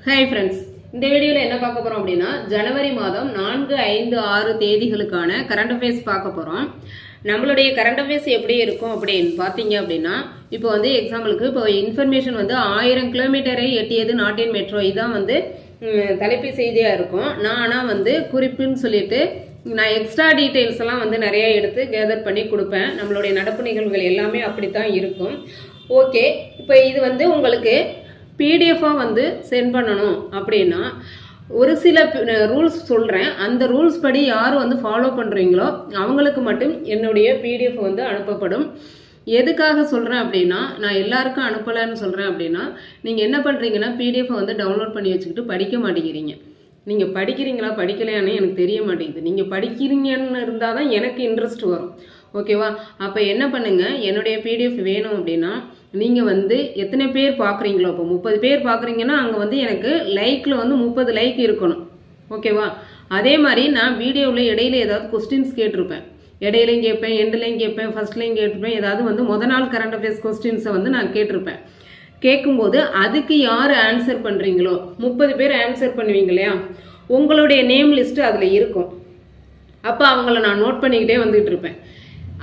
Hi friends, இந்த வீடியோவில் என்ன பார்க்க போகிறோம் அப்படின்னா ஜனவரி மாதம் 4, 5, 6 தேதிகளுக்கான கரண்ட் அஃபேர்ஸ் பார்க்க போகிறோம். நம்மளுடைய கரண்ட் அஃபேர்ஸ் எப்படி இருக்கும் அப்படின்னு பார்த்தீங்க அப்படின்னா, இப்போ வந்து எக்ஸாம்பிளுக்கு இப்போ இன்ஃபர்மேஷன் வந்து 1000 கிலோமீட்டரை எட்டியது நாட்டின் மெட்ரோ, இதான் வந்து தலைப்பு செய்தியாக இருக்கும். நான் ஆனால் வந்து குறிப்புன்னு சொல்லிட்டு நான் எக்ஸ்ட்ரா டீட்டெயில்ஸ் எல்லாம் வந்து நிறைய எடுத்து கேதர் பண்ணி கொடுப்பேன். நம்மளுடைய நடப்பு நிகழ்வுகள் எல்லாமே அப்படித்தான் இருக்கும். ஓகே, இப்போ இது வந்து உங்களுக்கு பிடிஎஃபாக வந்து சென்ட் பண்ணணும் அப்படின்னா ஒரு சில ரூல்ஸ் சொல்கிறேன். அந்த ரூல்ஸ் படி யார் வந்து ஃபாலோ பண்ணுறீங்களோ அவங்களுக்கு மட்டும் என்னுடைய பிடிஎஃப் வந்து அனுப்பப்படும். எதுக்காக சொல்கிறேன் அப்படின்னா, நான் எல்லாருக்கும் அனுப்பலைன்னு சொல்கிறேன் அப்படின்னா, நீங்கள் என்ன பண்ணுறீங்கன்னா பிடிஎஃபை வந்து டவுன்லோட் பண்ணி வச்சுக்கிட்டு படிக்க மாட்டேங்கிறீங்க. நீங்கள் படிக்கிறீங்களா படிக்கலையான்னு எனக்கு தெரிய மாட்டேங்குது. நீங்கள் படிக்கிறீங்கன்னு இருந்தால் தான் எனக்கு இன்ட்ரெஸ்ட் வரும். ஓகேவா? அப்போ என்ன பண்ணுங்கள், என்னுடைய பிடிஎஃப் வேணும் அப்படின்னா நீங்கள் வந்து எத்தனை பேர் பார்க்குறீங்களோ, இப்போ 30 பேர் பார்க்குறீங்கன்னா அங்கே வந்து எனக்கு லைக்கில் வந்து 30 லைக் இருக்கணும். ஓகேவா? அதே மாதிரி நான் வீடியோவில் இடையில ஏதாவது கொஸ்டின்ஸ் கேட்டிருப்பேன். இடையிலையும் கேட்பேன், எண்டுலையும் கேட்பேன், ஃபர்ஸ்ட்லையும் கேட்டிருப்பேன். ஏதாவது வந்து நாள் கரண்ட் அஃபேர்ஸ் கொஸ்டின்ஸை வந்து நான் கேட்டிருப்பேன். கேட்கும்போது அதுக்கு யார் ஆன்சர் பண்ணுறீங்களோ 30 பேர் ஆன்சர் பண்ணுவீங்க இல்லையா, உங்களுடைய நேம் லிஸ்ட்டு அதில் இருக்கும். அப்போ அவங்கள நான் நோட் பண்ணிக்கிட்டே வந்துகிட்டு இருப்பேன்.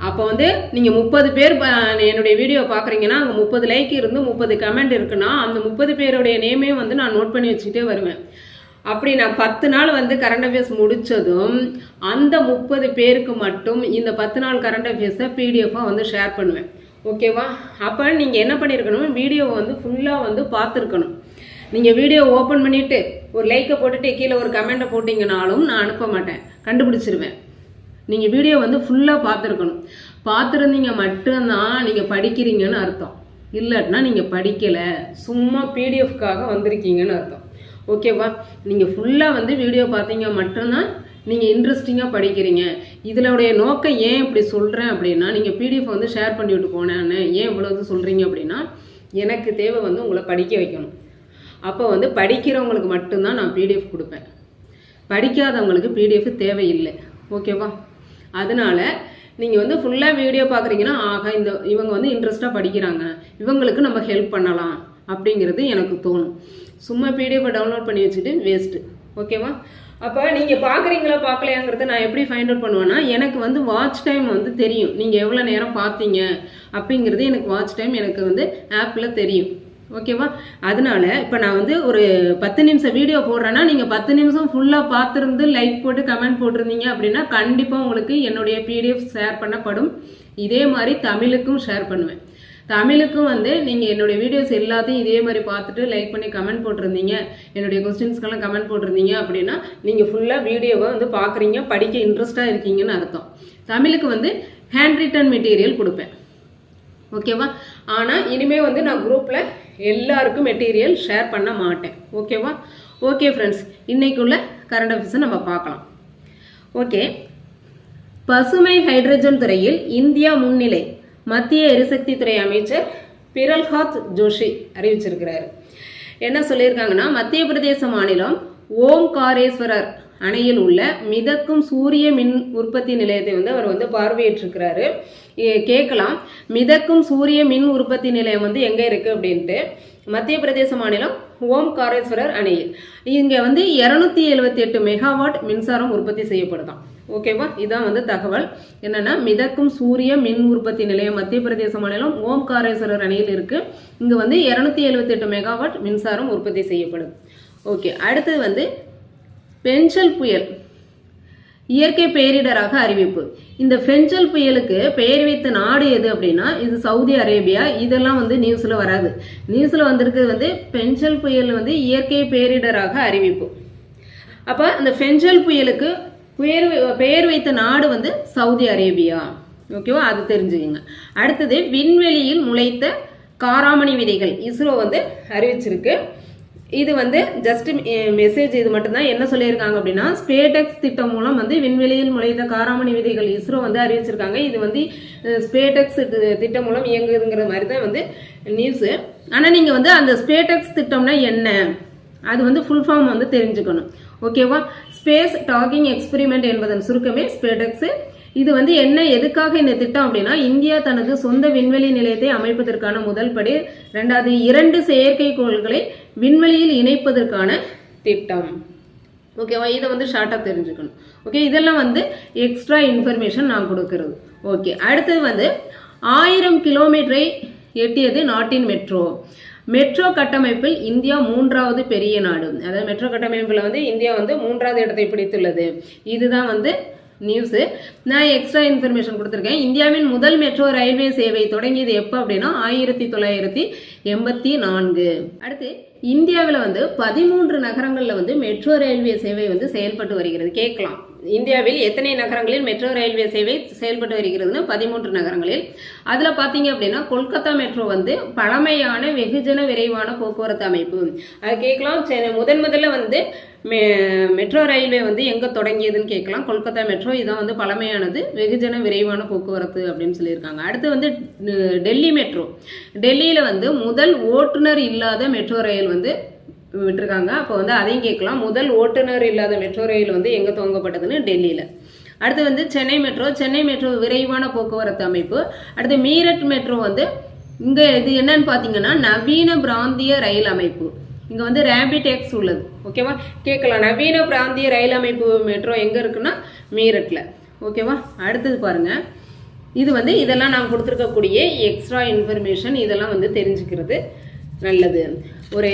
அப்போ வந்து நீங்கள் 30 பேர் என்னுடைய வீடியோ பார்க்குறீங்கன்னா அங்கே 30 லைக் இருந்து 30 கமெண்ட் இருக்குன்னா அந்த 30 பேருடைய நேமே வந்து நான் நோட் பண்ணி வச்சுக்கிட்டே வருவேன். அப்படி நான் 10 நாள் வந்து கரண்ட் அஃபேர்ஸ் முடித்ததும் அந்த 30 பேருக்கு மட்டும் இந்த 10 நாள் கரண்ட் அஃபேர்ஸை பிடிஎஃபாக வந்து ஷேர் பண்ணுவேன். ஓகேவா? அப்போ நீங்கள் என்ன பண்ணியிருக்கணும், வீடியோவை வந்து ஃபுல்லாக வந்து பார்த்துருக்கணும். நீங்கள் வீடியோ ஓப்பன் பண்ணிவிட்டு ஒரு லைக்கை போட்டுட்டு கீழே ஒரு கமெண்ட்டை போட்டிங்கனாலும் நான் அனுப்ப மாட்டேன், கண்டுபிடிச்சிருவேன். நீங்கள் வீடியோ வந்து ஃபுல்லாக பார்த்துருக்கணும். பார்த்துருந்தீங்க மட்டும்தான் நீங்கள் படிக்கிறீங்கன்னு அர்த்தம். இல்லாட்டினா நீங்கள் படிக்கலை, சும்மா பிடிஎஃப்காக வந்திருக்கீங்கன்னு அர்த்தம். ஓகேவா? நீங்கள் ஃபுல்லாக வந்து வீடியோ பார்த்தீங்க மட்டும்தான் நீங்கள் இன்ட்ரெஸ்டிங்காக படிக்கிறீங்க. இதனுடைய நோக்கம் ஏன் இப்படி சொல்கிறேன் அப்படின்னா, நீங்கள் பிடிஎஃப் வந்து ஷேர் பண்ணிவிட்டு போனேன்னு ஏன் இவ்வளவு சொல்கிறீங்க அப்படின்னா, எனக்கு தேவை வந்து உங்களை படிக்க வைக்கணும். அப்போ வந்து படிக்கிறவங்களுக்கு மட்டும்தான் நான் பிடிஎஃப் கொடுப்பேன். படிக்காதவங்களுக்கு பிடிஎஃப் தேவையில்லை. ஓகேவா? அதனால நீங்கள் வந்து ஃபுல்லாக வீடியோ பார்க்குறீங்கன்னா, ஆகா இவங்க வந்து இன்ட்ரெஸ்டாக படிக்கிறாங்க, இவங்களுக்கு நம்ம ஹெல்ப் பண்ணலாம் அப்படிங்கிறது எனக்கு தோணும். சும்மா பிடிஎஃபை டவுன்லோட் பண்ணி வச்சுட்டு வேஸ்ட்டு. ஓகேவா? அப்போ நீங்கள் பார்க்குறீங்களா பார்க்கலையாங்கிறத நான் எப்படி ஃபைண்ட் அவுட் பண்ணுவேன்னா, எனக்கு வந்து வாட்ச் டைம் வந்து தெரியும். நீங்கள் எவ்வளோ நேரம் பார்த்தீங்க அப்படிங்கிறது எனக்கு வாட்ச் டைம் எனக்கு வந்து ஆப்பில் தெரியும். ஓகேவா? அதனால இப்போ நான் வந்து ஒரு 10 நிமிஷம் வீடியோ போடுறேன்னா நீங்கள் 10 நிமிஷம் ஃபுல்லாக பார்த்துருந்து லைக் போட்டு கமெண்ட் போட்டிருந்தீங்க அப்படின்னா கண்டிப்பாக உங்களுக்கு என்னுடைய பிடிஎஃப் ஷேர் பண்ணப்படும். இதே மாதிரி தமிழுக்கும் ஷேர் பண்ணுவேன். தமிழுக்கும் வந்து நீங்கள் என்னுடைய வீடியோஸ் எல்லாத்தையும் இதே மாதிரி பார்த்துட்டு லைக் பண்ணி கமெண்ட் போட்டிருந்தீங்க, என்னுடைய கொஸ்டின்ஸ்க்கெல்லாம் கமெண்ட் போட்டிருந்தீங்க அப்படின்னா நீங்கள் ஃபுல்லாக வீடியோவை வந்து பார்க்குறீங்க, படிக்க இன்ட்ரெஸ்டாக இருக்கீங்கன்னு அர்த்தம். தமிழுக்கு வந்து ஹேண்ட் ரிட்டன் மெட்டீரியல் கொடுப்பேன். ஓகேவா? ஆனால் இனிமேல் வந்து நான் குரூப்பில் எல்லாருக்கும் மெட்டீரியல் ஷேர் பண்ண மாட்டேன். ஓகேவா? ஓகே ஃப்ரெண்ட்ஸ், இன்னைக்குள்ள கரண்ட் அஃபேர்ஸை நம்ம பார்க்கலாம். ஓகே, பசுமை ஹைட்ரஜன் துறையில் இந்தியா முன்னிலை, மத்திய எரிசக்தி துறை அமைச்சர் பிரல்ஹாத் ஜோஷி அறிவிச்சிருக்கிறாரு. என்ன சொல்லியிருக்காங்கன்னா, மத்திய பிரதேச மாநிலம் ஓம்காரேஸ்வரர் அணையில் உள்ள மிதக்கும் சூரிய மின் உற்பத்தி நிலையத்தை வந்து அவர் வந்து பார்வையிட்டிருக்கிறாரு. கேட்கலாம், மிதக்கும் சூரிய மின் உற்பத்தி நிலையம் வந்து எங்கே இருக்குது அப்படின்ட்டு. மத்திய பிரதேச மாநிலம் ஓம்காரேஸ்வரர் அணையில் இங்கே வந்து 278 மெகாவாட் மின்சாரம் உற்பத்தி செய்யப்படுதான். ஓகேவா? இதான் வந்து தகவல். என்னன்னா, மிதக்கும் சூரிய மின் உற்பத்தி நிலையம் மத்திய பிரதேச மாநிலம் ஓம்காரேஸ்வரர் அணையில் இருக்கு. இங்கே வந்து 278 மெகாவாட் மின்சாரம் உற்பத்தி செய்யப்படும். ஓகே, அடுத்தது வந்து பெஞ்சல் புயல் இயற்கை பேரிடராக அறிவிப்பு. இந்த பெஞ்சல் புயலுக்கு பெயர் வைத்த நாடு எது அப்படின்னா, இது சவுதி அரேபியா. இதெல்லாம் வந்து நியூஸில் வராது. நியூஸில் வந்திருக்கிறது வந்து பெஞ்சல் புயல் வந்து இயற்கை பேரிடராக அறிவிப்பு. அப்போ அந்த பெஞ்சல் புயலுக்கு பெயர் வைத்த நாடு வந்து சவுதி அரேபியா. ஓகேவா? அது தெரிஞ்சுக்கங்க. அடுத்தது, விண்வெளியில் முளைத்த காராமணி விதைகள் இஸ்ரோ வந்து அறிவிச்சிருக்கு. இது வந்து ஜஸ்ட் மெசேஜ், இது மட்டும்தான். என்ன சொல்லியிருக்காங்க அப்படின்னா, ஸ்பேடெக்ஸ் திட்டம் மூலம் வந்து விண்வெளியில் முளைத்த காராமணி விதைகள் இஸ்ரோ வந்து அறிவிச்சிருக்காங்க. இது வந்து ஸ்பேடெக்ஸ் திட்டம் மூலம் இயங்குதுங்கிற மாதிரி தான் வந்து நியூஸு. ஆனால் நீங்கள் வந்து அந்த ஸ்பேடெக்ஸ் திட்டம்னா என்ன, அது வந்து ஃபுல் ஃபார்ம் வந்து தெரிஞ்சுக்கணும். ஓகேவா? ஸ்பேஸ் டாக்கிங் எக்ஸ்பெரிமெண்ட் என்பதன் சுருக்கமே ஸ்பேடெக்ஸ். இது வந்து என்ன எதுக்காக இந்த திட்டம் அப்படின்னா, இந்தியா தனது சொந்த விண்வெளி நிலையத்தை அமைப்பதற்கான முதல் படி. 2வது 2 செயற்கைக்கோள்களை விண்வெளியில் இணைப்பதற்கான திட்டம். ஓகேவா, இதை வந்து ஷார்ட்டாக தெரிஞ்சுக்கணும். ஓகே, இதெல்லாம் வந்து எக்ஸ்ட்ரா இன்ஃபர்மேஷன் நான் கொடுக்கறது. ஓகே, அடுத்தது வந்து 1000 கிலோமீட்டரை எட்டியது நாட்டின் மெட்ரோ. மெட்ரோ கட்டமைப்பில் இந்தியா 3வது பெரிய நாடு. அதாவது மெட்ரோ கட்டமைப்பில் வந்து இந்தியா வந்து 3வது இடத்தை பிடித்துள்ளது. இதுதான் வந்து நியூஸு. நான் எக்ஸ்ட்ரா இன்ஃபர்மேஷன் கொடுத்துருக்கேன். இந்தியாவின் முதல் மெட்ரோ ரயில்வே சேவை தொடங்கியது எப்போ அப்படின்னா 1984. அடுத்து இந்தியாவில் வந்து 13 நகரங்களில் வந்து மெட்ரோ ரயில்வே சேவை வந்து செயல்பட்டு வருகிறது. கேட்கலாம், இந்தியாவில் எத்தனை நகரங்களில் மெட்ரோ ரயில்வே சேவை செயல்பட்டு வருகிறதுன்னு. 13 நகரங்களில். அதில் பார்த்தீங்க அப்படின்னா கொல்கத்தா மெட்ரோ வந்து பழமையான வெகுஜன விரைவான போக்குவரத்து அமைப்பு. அது கேட்கலாம், முதல்ல வந்து மெட்ரோ ரயில்வே வந்து எங்கே தொடங்கியதுன்னு கேட்கலாம். கொல்கத்தா மெட்ரோ இதான் வந்து பழமையானது வெகுஜன விரைவான போக்குவரத்து அப்படின்னு சொல்லியிருக்காங்க. அடுத்து வந்து டெல்லி மெட்ரோ. டெல்லியில் வந்து முதல் ஓட்டுநர் இல்லாத மெட்ரோ ரயில் வந்து விட்டுருக்காங்க. அப்போ வந்து அதையும் கேட்கலாம், முதல் ஓட்டுநர் இல்லாத மெட்ரோ ரயில் வந்து எங்கே துவங்கப்பட்டதுன்னு டெல்லியில். அடுத்து வந்து சென்னை மெட்ரோ. சென்னை மெட்ரோ விரைவான போக்குவரத்து அமைப்பு. அடுத்து மீரட் மெட்ரோ வந்து இங்கே இது என்னன்னு பார்த்தீங்கன்னா நவீன பிராந்திய ரயில் அமைப்பு. இங்கே வந்து ரேபிட் எக்ஸ் உள்ளது. ஓகேவா, கேட்கலாம், நவீன பிராந்திய ரயில் அமைப்பு மெட்ரோ எங்கே இருக்குன்னா மீரட்டில். ஓகேவா, அடுத்தது பாருங்கள், இது வந்து இதெல்லாம் நான் கொடுத்துருக்கக்கூடிய எக்ஸ்ட்ரா இன்ஃபர்மேஷன். இதெல்லாம் வந்து தெரிஞ்சுக்கிறது நல்லது. ஒரு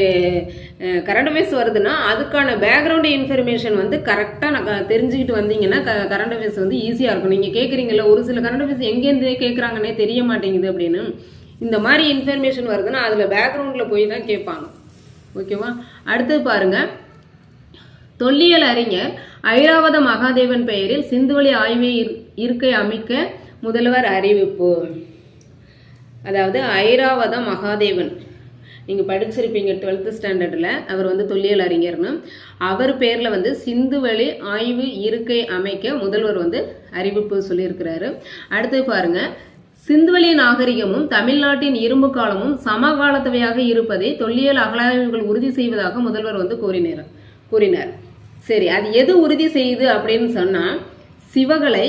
கரண்ட் அஃபேர்ஸ் வருதுன்னா அதுக்கான பேக்ரவுண்ட் இன்ஃபர்மேஷன் வந்து கரெக்டாக நான் தெரிஞ்சுக்கிட்டு வந்தீங்கன்னா கரண்ட் அஃபேர்ஸ் வந்து ஈஸியாக இருக்கும். நீங்கள் கேட்குறீங்களா, ஒரு சில கரண்ட் அஃபேர்ஸ் எங்கேருந்து கேட்குறாங்கன்னே தெரிய மாட்டேங்குது அப்படின்னு. இந்த மாதிரி இன்ஃபர்மேஷன் வருதுன்னா அதில் பேக்ரவுண்டில் போய் தான் கேட்பாங்க. ஓகேவா, அடுத்தது பாருங்க, தொல்லியல் அறிஞர் ஐராவத மகாதேவன் பெயரில் சிந்துவெளி ஆய்வு இருக்கை அமைக்க முதல்வர் அறிவிப்பு. அதாவது ஐராவத மகாதேவன் நீங்கள் படிச்சிருப்பீங்க 12th ஸ்டாண்டர்டில். அவர் வந்து தொல்லியல் அறிஞர்னு. அவர் பேரில் வந்து சிந்துவெளி ஆய்வு இருக்கை அமைக்க முதல்வர் வந்து அறிவிப்பு சொல்லியிருக்கிறாரு. அடுத்து பாருங்க, சிந்துவெளி நாகரிகமும் தமிழ்நாட்டின் இரும்பு காலமும் சமகாலத்தவையாக இருப்பதை தொல்லியல் அகழாய்வுகள் உறுதி செய்வதாக முதல்வர் வந்து கூறினார். சரி, அது எது உறுதி செய்யுது அப்படின்னு சொன்னால், சிவகலை,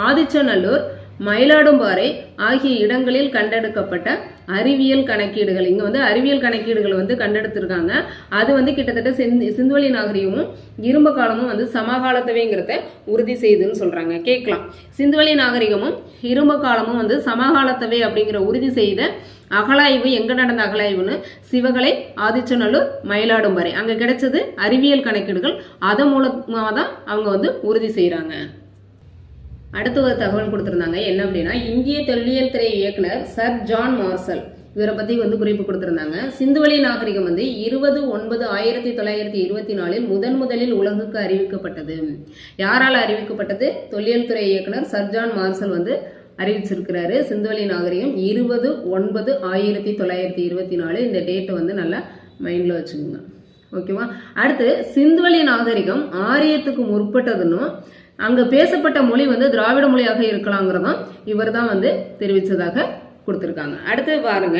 ஆதிச்சநல்லூர், மயிலாடும்பாறை ஆகிய இடங்களில் கண்டெடுக்கப்பட்ட அறிவியல் கணக்கீடுகள். இங்கே வந்து அறிவியல் கணக்கீடுகள் வந்து கண்டெடுத்திருக்காங்க. அது வந்து கிட்டத்தட்ட சிந்துவெளி நாகரிகமும் இரும்பு காலமும் வந்து சமகாலத்தவைங்கிறத உறுதி செய்யுதுன்னு சொல்கிறாங்க. கேட்கலாம், சிந்துவெளி நாகரிகமும் இரும்பு காலமும் வந்து சமகாலத்தவை அப்படிங்கிற உறுதி செய்த அகழாய்வு எங்கே நடந்த அகழாய்வுன்னு சிவகலை, ஆதிச்சநல்லூர், மயிலாடும்பாறை அங்கே கிடைச்சது அறிவியல் கணக்கீடுகள். அதன் மூலமாக தான் அவங்க வந்து உறுதி செய்கிறாங்க. அடுத்த ஒரு தகவல் கொடுத்துருந்தாங்க, என்ன அப்படின்னா இந்திய தொல்லியல் துறை இயக்குனர் சர் ஜான் மார்சல் இவரை பற்றி வந்து குறிப்பு கொடுத்துருந்தாங்க. சிந்துவெளி நாகரிகம் வந்து 20/9/1924 முதலில் உலகுக்கு அறிவிக்கப்பட்டது. யாரால் அறிவிக்கப்பட்டது? தொல்லியல் துறை இயக்குனர் சர் ஜான் மார்சல் வந்து அறிவிச்சிருக்கிறாரு. சிந்துவெளி நாகரிகம் 20/9/1924. இந்த டேட்டை வந்து நல்லா மைண்டில் வச்சுக்கோங்க. ஓகேவா, அடுத்து சிந்துவெளி நாகரிகம் ஆரியத்துக்கு முற்பட்டதுன்னும் அங்கே பேசப்பட்ட மொழி வந்து திராவிட மொழியாக இருக்கலாங்கிறதும் இவர் தான் வந்து தெரிவித்ததாக கொடுத்துருக்காங்க. அடுத்து பாருங்க,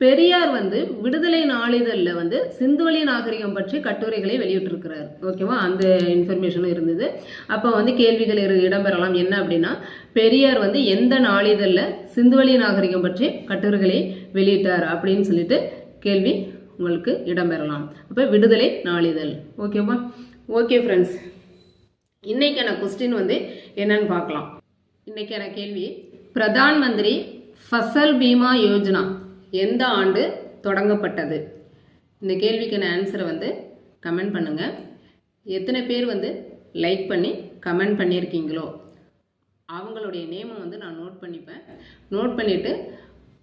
பெரியார் வந்து விடுதலை நாளிதழில் வந்து சிந்துவெளி நாகரிகம் பற்றி கட்டுரைகளை வெளியிட்டிருக்கிறார். ஓகேவா, அந்த இன்ஃபர்மேஷனும் இருந்தது. அப்போ வந்து கேள்விகள் இடம்பெறலாம். என்ன அப்படின்னா, பெரியார் வந்து எந்த நாளிதழில் சிந்துவெளி நாகரிகம் பற்றி கட்டுரைகளை வெளியிட்டார் அப்படின்னு சொல்லிட்டு கேள்வி உங்களுக்கு இடம்பெறலாம். அப்போ விடுதலை நாளிதழ். ஓகேவா, ஓகே ஃப்ரெண்ட்ஸ், இன்னைக்கான கொஸ்டின் வந்து என்னன்னு பார்க்கலாம். இன்னைக்கான கேள்வி, பிரதான் மந்திரி ஃபசல் பீமா யோஜனா எந்த ஆண்டு தொடங்கப்பட்டது? இந்த கேள்விக்கான ஆன்சரை வந்து கமெண்ட் பண்ணுங்கள். எத்தனை பேர் வந்து லைக் பண்ணி கமெண்ட் பண்ணியிருக்கீங்களோ அவங்களுடைய நேமை வந்து நான் நோட் பண்ணிப்பேன். நோட் பண்ணிவிட்டு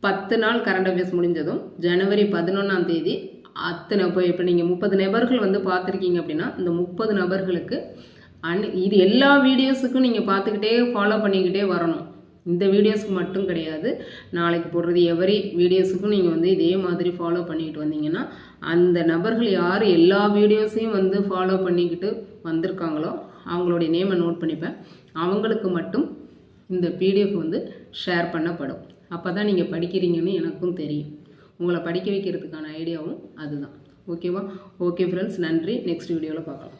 10 நாள் கரண்ட் அஃபேர்ஸ் முடிஞ்சதும் ஜனவரி 11ஆம் தேதி அத்தனை இப்போ நீங்கள் 30 நபர்கள் வந்து பார்த்துருக்கீங்க அப்படின்னா இந்த 30 நபர்களுக்கு இது எல்லா வீடியோஸுக்கும் நீங்கள் பார்த்துக்கிட்டே ஃபாலோ பண்ணிக்கிட்டே வரணும். இந்த வீடியோஸ்க்கு மட்டும் கிடையாது, நாளைக்கு போடுறது எவரி வீடியோஸுக்கும் நீங்கள் வந்து இதே மாதிரி ஃபாலோ பண்ணிக்கிட்டு வந்தீங்கன்னா அந்த நபர்கள் யார் எல்லா வீடியோஸையும் வந்து ஃபாலோ பண்ணிக்கிட்டு வந்திருக்காங்களோ அவங்களுடைய நேமை நோட் பண்ணிப்பேன். அவங்களுக்கு மட்டும் இந்த பிடிஎஃப் வந்து ஷேர் பண்ணப்படும். அப்போ தான் நீங்கள் படிக்கிறீங்கன்னு எனக்கும் தெரியும். உங்களை படிக்க வைக்கிறதுக்கான ஐடியாவும் அதுதான். ஓகேவா, ஓகே ஃப்ரெண்ட்ஸ், நன்றி. நெக்ஸ்ட் வீடியோவில் பார்க்கலாம்.